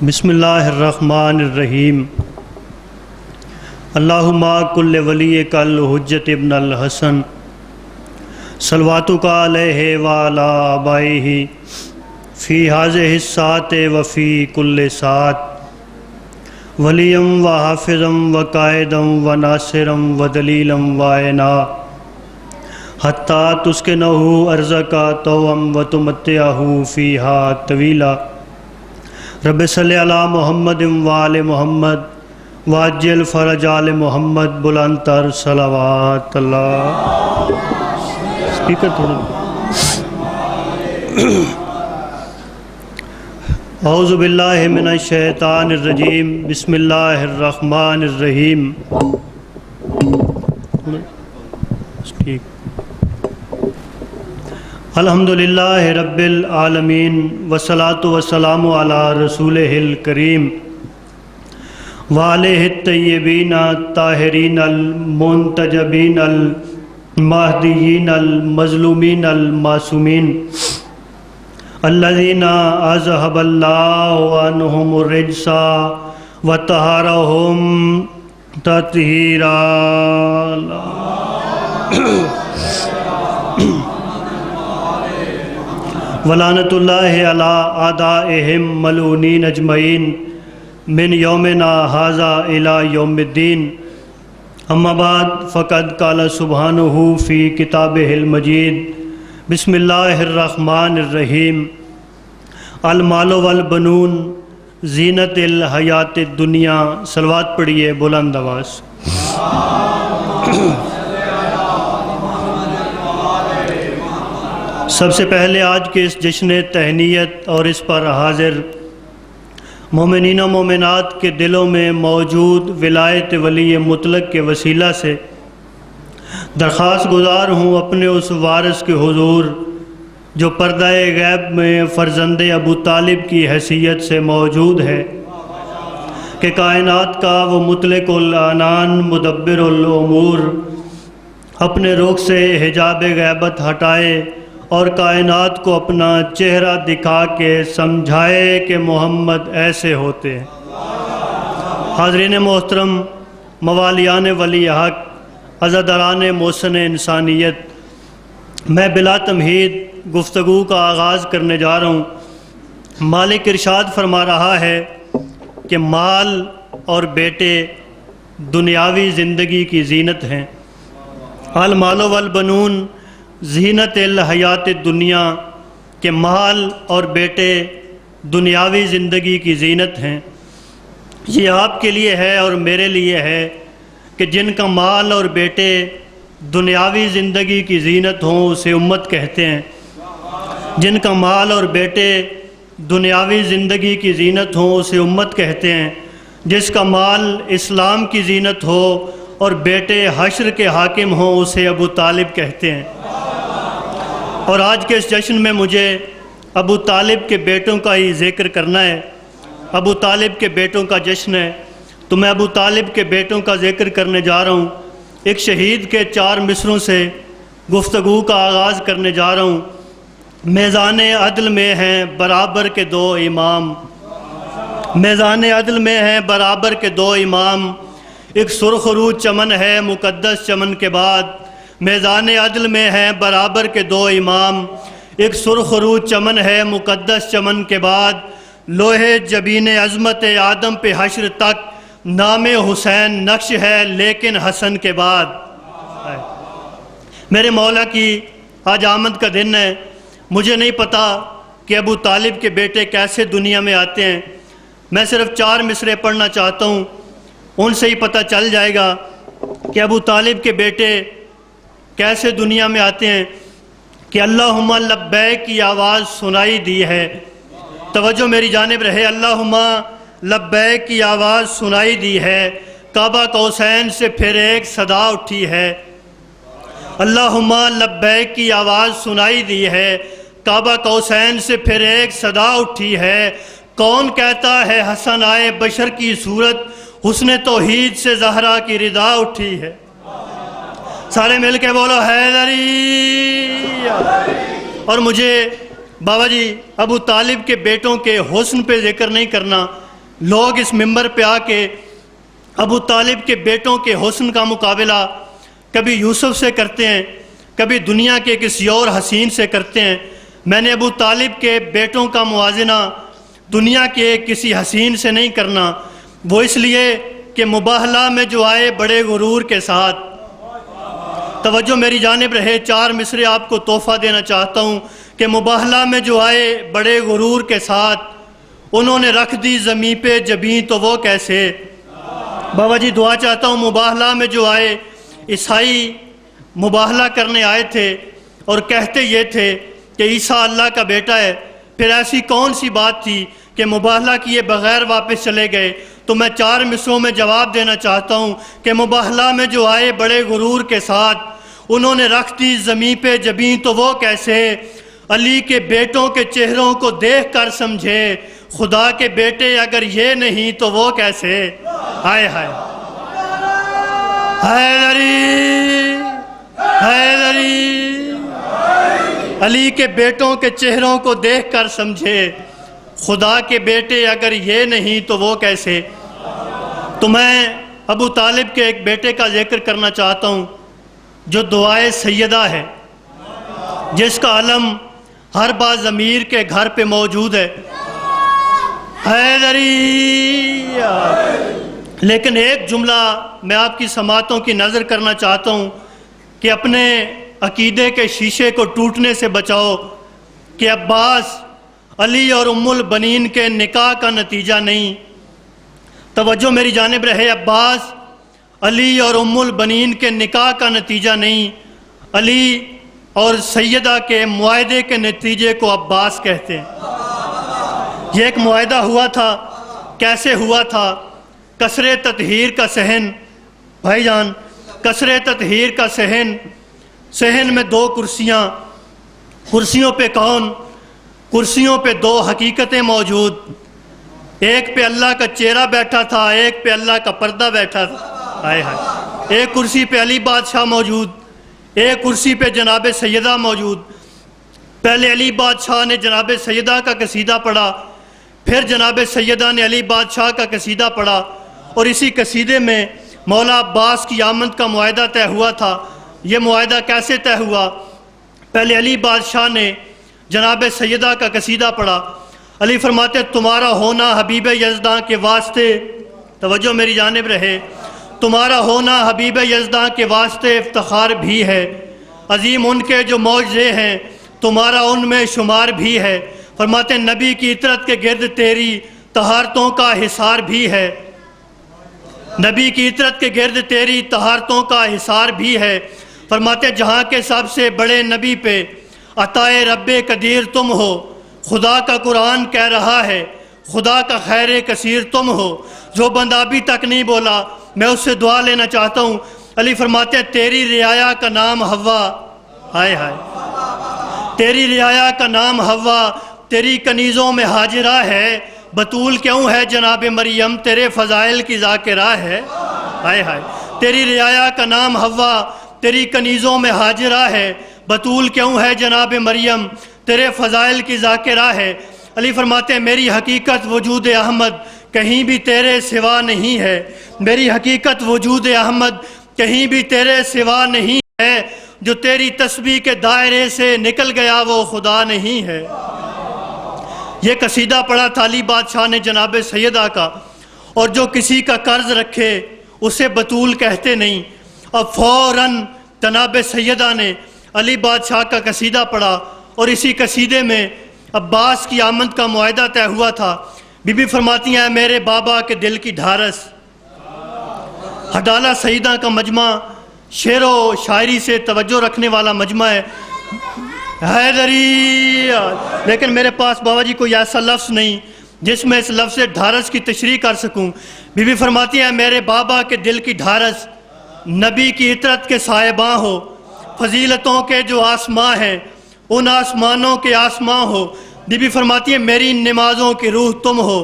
بسم اللہ الرحمن الرحیم۔ اللہم کل ولی کل حجت ابن الحسن صلواتک علیہ وعلی آبائہ فی ہذہ الساعۃ وفی کل ساعۃ ولیم و حافظم و قائدم و ناصرم و دلیلم و عینا حتی تسکنہ ارضک طوعا و تمتعہ فیہا طویلا۔ رب صلی علی محمد وآل محمد واجل فرج آل محمد بلند تر صلوات اللہ۔ سپیکر تھوڑا۔ اعوذ باللہ من الشیطان الرجیم، بسم اللہ الرحمن الرحیم۔ الحمدللہ رب العالمین والصلاة والسلام علی رسولہ الکریم وآلہ الطیبین الطاہرین المنتجبین المہدیین المظلومین المعصومین الذین اذہب اللہ عنہم الرجس وطہرہم تطہیرا۔ ولعنت اللہ علی اعدائہم ملعونین اجمعین من یومنا ھذا الی یوم الدین۔ اما بعد فقد قال سبحانہ فی کتابہ المجید، بسم اللہ الرحمن الرحیم۔ المال والبنون زینت الحیات الدنیا۔ صلوات پڑھیے بلند آواز۔ سب سے پہلے آج کے اس جشن تہنیت اور اس پر حاضر مومنین و مومنات کے دلوں میں موجود ولایت ولی مطلق کے وسیلہ سے درخواست گزار ہوں اپنے اس وارث کے حضور جو پردہ غیب میں فرزند ابو طالب کی حیثیت سے موجود ہے، کہ کائنات کا وہ مطلق العنان مدبر الامور اپنے رخ سے حجاب غیبت ہٹائے اور کائنات کو اپنا چہرہ دکھا کے سمجھائے کہ محمد ایسے ہوتے ہیں۔ حاضرین محترم، موالیان ولی حق، عزاداران محسن انسانیت، میں بلا تمہید گفتگو کا آغاز کرنے جا رہا ہوں۔ مالک ارشاد فرما رہا ہے کہ مال اور بیٹے دنیاوی زندگی کی زینت ہیں۔ المال والبنون زینت الحیات الدنیا، کہ مال اور بیٹے دنیاوی زندگی کی زینت ہیں۔ یہ آپ کے لیے ہے اور میرے لیے ہے کہ جن کا مال اور بیٹے دنیاوی زندگی کی زینت ہوں اسے امت کہتے ہیں۔ جن کا مال اور بیٹے دنیاوی زندگی کی زینت ہوں اسے امت کہتے ہیں۔ جس کا مال اسلام کی زینت ہو اور بیٹے حشر کے حاکم ہوں اسے ابو طالب کہتے ہیں۔ اور آج کے اس جشن میں مجھے ابو طالب کے بیٹوں کا ہی ذکر کرنا ہے۔ ابو طالب کے بیٹوں کا جشن ہے تو میں ابو طالب کے بیٹوں کا ذکر کرنے جا رہا ہوں۔ ایک شہید کے 4 مصروں سے گفتگو کا آغاز کرنے جا رہا ہوں۔ میزان عدل میں ہیں برابر کے 2 امام، میزان عدل میں ہیں برابر کے 2 امام، ایک سرخ رو چمن ہے مقدس چمن کے بعد۔ میزان عدل میں ہیں برابر کے 2 امام، ایک سرخ رو چمن ہے مقدس چمن کے بعد۔ لوہے جبین عظمت آدم پہ حشر تک نام حسین نقش ہے لیکن حسن کے بعد۔ میرے مولا کی آج آمد کا دن ہے۔ مجھے نہیں پتا کہ ابو طالب کے بیٹے کیسے دنیا میں آتے ہیں۔ میں صرف 4 مصرے پڑھنا چاہتا ہوں، ان سے ہی پتہ چل جائے گا کہ ابو طالب کے بیٹے کیسے دنیا میں آتے ہیں۔ کہ اللہم لبیک کی آواز سنائی دی ہے۔ توجہ میری جانب رہے۔ اللہم لبیک کی آواز سنائی دی ہے، کعبہ قوسین سے پھر ایک صدا اٹھی ہے۔ اللہم لبیک کی آواز سنائی دی ہے، کعبہ قوسین سے پھر ایک صدا اٹھی ہے۔ کون کہتا ہے حسن آئے بشر کی صورت، حسن توحید سے زہرا کی رضا اٹھی ہے۔ سارے مل کے بولو حیدری۔ اور مجھے بابا جی ابو طالب کے بیٹوں کے حسن پہ ذکر نہیں کرنا، لوگ اس منبر پہ آ کے ابو طالب کے بیٹوں کے حسن کا مقابلہ کبھی یوسف سے کرتے ہیں، کبھی دنیا کے کسی اور حسین سے کرتے ہیں۔ میں نے ابو طالب کے بیٹوں کا موازنہ دنیا کے کسی حسین سے نہیں کرنا، وہ اس لیے کہ مباہلہ میں جو آئے بڑے غرور کے ساتھ۔ توجہ میری جانب رہے، 4 مصرے آپ کو تحفہ دینا چاہتا ہوں کہ مباہلہ میں جو آئے بڑے غرور کے ساتھ، انہوں نے رکھ دی زمین پہ جبیں تو وہ کیسے۔ بابا جی دعا چاہتا ہوں، مباہلہ میں جو آئے عیسائی مباہلہ کرنے آئے تھے اور کہتے یہ تھے کہ عیسیٰ اللہ کا بیٹا ہے، پھر ایسی کون سی بات تھی کہ مباہلہ کیے بغیر واپس چلے گئے؟ تو میں 4 مصروں میں جواب دینا چاہتا ہوں کہ مباہلہ میں جو آئے بڑے غرور کے ساتھ، انہوں نے رکھ دی زمین پہ جبیں تو وہ کیسے۔ علی کے بیٹوں کے چہروں کو دیکھ کر سمجھے، خدا کے بیٹے اگر یہ نہیں تو وہ کیسے۔ ہائے ہائے حیدری حیدری، علی کے بیٹوں کے چہروں کو دیکھ کر سمجھے، خدا کے بیٹے اگر یہ نہیں تو وہ کیسے۔ تو میں ابو طالب کے ایک بیٹے کا ذکر کرنا چاہتا ہوں جو دعائے سیدہ ہے، جس کا علم ہر با ضمیر کے گھر پہ موجود ہے، حیدری۔ لیکن ایک جملہ میں آپ کی سماعتوں کی نظر کرنا چاہتا ہوں کہ اپنے عقیدے کے شیشے کو ٹوٹنے سے بچاؤ کہ عباس علی اور ام البنین کے نکاح کا نتیجہ نہیں۔ توجہ میری جانب رہے، عباس علی اور ام البنین کے نکاح کا نتیجہ نہیں، علی اور سیدہ کے معاہدے کے نتیجے کو عباس کہتے ہیں۔ یہ ایک معاہدہ ہوا تھا، کیسے ہوا تھا؟ قصر تطہیر کا صحن، بھائی جان، قصر تطہیر کا صحن میں 2 کرسیاں، کرسیوں پہ کون؟ کرسیوں پہ 2 حقیقتیں موجود، ایک پہ اللہ کا چہرہ بیٹھا تھا، ایک پہ اللہ کا پردہ بیٹھا تھا۔ ہائے ہائے، ایک کرسی پہ علی بادشاہ موجود، ایک کرسی پہ جناب سیدہ موجود۔ پہلے علی بادشاہ نے جناب سیدہ کا قصیدہ پڑھا، پھر جناب سیدہ نے علی بادشاہ کا قصیدہ پڑھا، اور اسی قصیدے میں مولا عباس کی آمد کا معاہدہ طے ہوا تھا۔ یہ معاہدہ کیسے طے ہوا؟ پہلے علی بادشاہ نے جناب سیدہ کا قصیدہ پڑھا، علی فرماتے تمہارا ہونا حبیب یزداں کے واسطے، توجہ میری جانب رہے، تمہارا ہونا حبیب یزداں کے واسطے افتخار بھی ہے، عظیم ان کے جو معجزے ہیں تمہارا ان میں شمار بھی ہے۔ فرماتے نبی کی عطرت کے گرد تیری طہارتوں کا حصار بھی ہے، نبی کی عطرت کے گرد تیری طہارتوں کا حصار بھی ہے۔ فرماتے جہاں کے سب سے بڑے نبی پہ عطائے رب قدیر تم ہو، خدا کا قرآن کہہ رہا ہے خدا کا خیر کثیر تم ہو۔ جو بندہ ابھی تک نہیں بولا میں اس سے دعا لینا چاہتا ہوں۔ علی فرماتے ہیں تیری رعایا کا نام حوا، ہائے ہائے، تیری رعایا کا نام حوا، تیری کنیزوں میں حاجرہ ہے، بطول کیوں ہے جناب مریم تیرے فضائل کی ذاکرہ ہے۔ ہائے ہائے، تیری رعایا کا نام حوا، تیری کنیزوں میں حاجرہ ہے، بطول کیوں ہے جناب مریم تیرے فضائل کی ذاکرہ ہے۔ علی فرماتے ہیں میری حقیقت وجود احمد کہیں بھی تیرے سوا نہیں ہے، میری حقیقت وجود احمد کہیں بھی تیرے سوا نہیں ہے، جو تیری تسبیح کے دائرے سے نکل گیا وہ خدا نہیں ہے۔ یہ قصیدہ پڑھا تھا علی بادشاہ نے جناب سیدہ کا، اور جو کسی کا قرض رکھے اسے بطول کہتے نہیں۔ اب فوراً جناب سیدہ نے علی بادشاہ کا قصیدہ پڑھا، اور اسی قصیدے میں عباس کی آمد کا معاہدہ طے ہوا تھا۔ بی بی فرماتی ہیں میرے بابا کے دل کی ڈھارس، ہڈالہ سیدہ کا مجمع شعر و شاعری سے توجہ رکھنے والا مجمع ہے، حیدری۔ لیکن میرے پاس بابا جی کوئی ایسا لفظ نہیں جس میں اس لفظ ڈھارس کی تشریح کر سکوں۔ بی بی فرماتی ہیں میرے بابا کے دل کی ڈھارس، نبی کی عطرت کے صاحباں ہو، فضیلتوں کے جو آسماں ہیں ان آسمانوں کے آسماں ہو۔ بی بی فرماتی ہیں میری نمازوں کی روح تم ہو،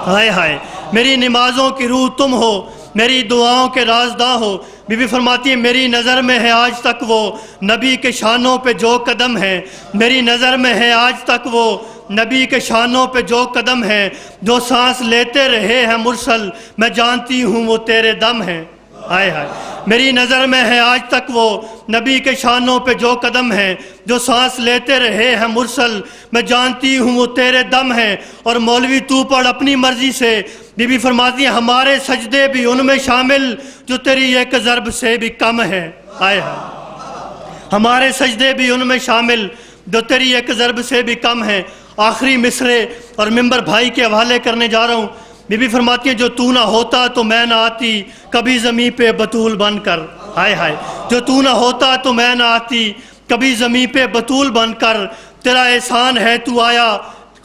ہائے ہائے، میری نمازوں کی روح تم ہو، میری دعاؤں کے رازداں ہو۔ بی بی فرماتی ہیں میری نظر میں ہے آج تک وہ نبی کے شانوں پہ جو قدم ہے، میری نظر میں ہے آج تک وہ نبی کے شانوں پہ جو قدم ہیں، جو سانس لیتے رہے ہیں مرسل، میں جانتی ہوں وہ تیرے دم ہیں۔ ہائے ہائے، میری نظر میں ہے آج تک وہ نبی کے شانوں پہ جو قدم ہیں، جو سانس لیتے رہے ہیں مرسل، میں جانتی ہوں وہ تیرے دم ہیں۔ اور مولوی تو پڑھ اپنی مرضی سے، بی بی فرماتی ہیں ہمارے سجدے بھی ان میں شامل جو تیری ایک ضرب سے بھی کم ہے۔ ہائے ہائے، ہمارے سجدے بھی ان میں شامل جو تیری ایک ضرب سے بھی کم ہے۔ آخری مصرے اور ممبر بھائی کے حوالے کرنے جا رہا ہوں۔ بی بی فرماتی ہیں جو تو نہ ہوتا تو میں نہ آتی کبھی زمین پہ بطول بن کر۔ ہائے ہائے، جو تو نہ ہوتا تو میں نہ آتی کبھی زمین پہ بطول بن کر، تیرا احسان ہے تو آیا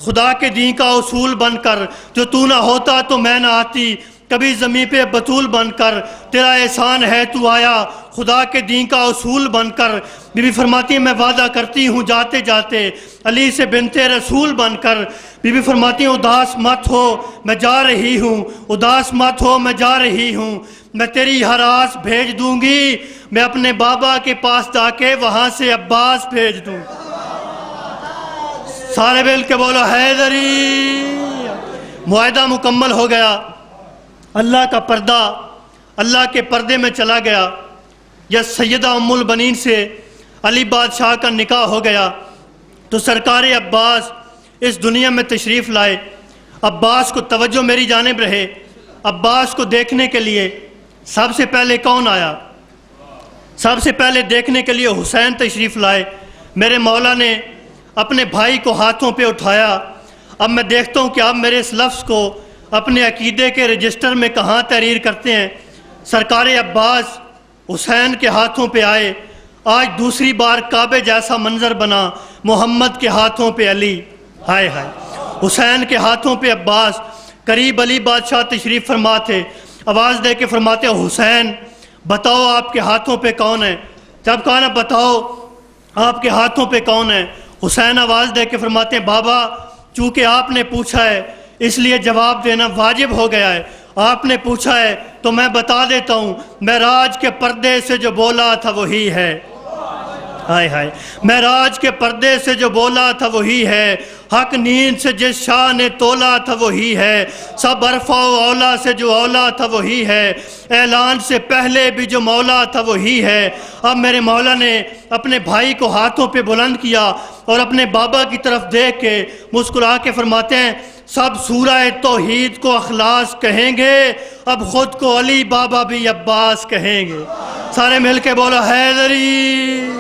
خدا کے دین کا اصول بن کر۔ جو تو نہ ہوتا تو میں نہ آتی کبھی زمین پہ بطول بن کر، تیرا احسان ہے تو آیا خدا کے دین کا اصول بن کر۔ بی بی فرماتی ہیں میں وعدہ کرتی ہوں جاتے جاتے علی سے بنت رسول بن کر۔ بی بی فرماتی ہیں اداس مت ہو میں جا رہی ہوں، اداس مت ہو میں جا رہی ہوں، میں تیری ہر آس بھیج دوں گی، میں اپنے بابا کے پاس جا کے وہاں سے عباس بھیج دوں۔ سارے مل کے بولو حیدری۔ معاہدہ مکمل ہو گیا، اللہ کا پردہ اللہ کے پردے میں چلا گیا، یا سیدہ ام البنین سے علی بادشاہ کا نکاح ہو گیا تو سرکار عباس اس دنیا میں تشریف لائے۔ عباس کو توجہ میری جانب رہے، عباس کو دیکھنے کے لیے سب سے پہلے کون آیا؟ سب سے پہلے دیکھنے کے لیے حسین تشریف لائے۔ میرے مولا نے اپنے بھائی کو ہاتھوں پہ اٹھایا۔ اب میں دیکھتا ہوں کہ آپ میرے اس لفظ کو اپنے عقیدے کے رجسٹر میں کہاں تحریر کرتے ہیں۔ سرکار عباس حسین کے ہاتھوں پہ آئے۔ آج دوسری بار کعبے جیسا منظر بنا، محمد کے ہاتھوں پہ علی، ہائے ہائے، حسین کے ہاتھوں پہ عباس، قریب علی بادشاہ تشریف فرما تھے۔ آواز دے کے فرماتے حسین بتاؤ آپ کے ہاتھوں پہ کون ہے؟ جب کہا نا بتاؤ آپ کے ہاتھوں پہ کون ہے، حسین آواز دے کے فرماتے ہیں بابا چونکہ آپ نے پوچھا ہے اس لیے جواب دینا واجب ہو گیا ہے، آپ نے پوچھا ہے تو میں بتا دیتا ہوں، معراج کے پردے سے جو بولا تھا وہی ہے۔ ہائے ہائے، معراج کے پردے سے جو بولا تھا وہی ہے، حق نیند سے جس شاہ نے تولا تھا وہی ہے، سب عرفہ و اولا سے جو اولا تھا وہی ہے، اعلان سے پہلے بھی جو مولا تھا وہی ہے۔ اب میرے مولا نے اپنے بھائی کو ہاتھوں پہ بلند کیا اور اپنے بابا کی طرف دیکھ کے مسکرا کے فرماتے ہیں سب سورہ توحید کو اخلاص کہیں گے، اب خود کو علی بابا بھی عباس کہیں گے۔ سارے مل کے بولو حیدری۔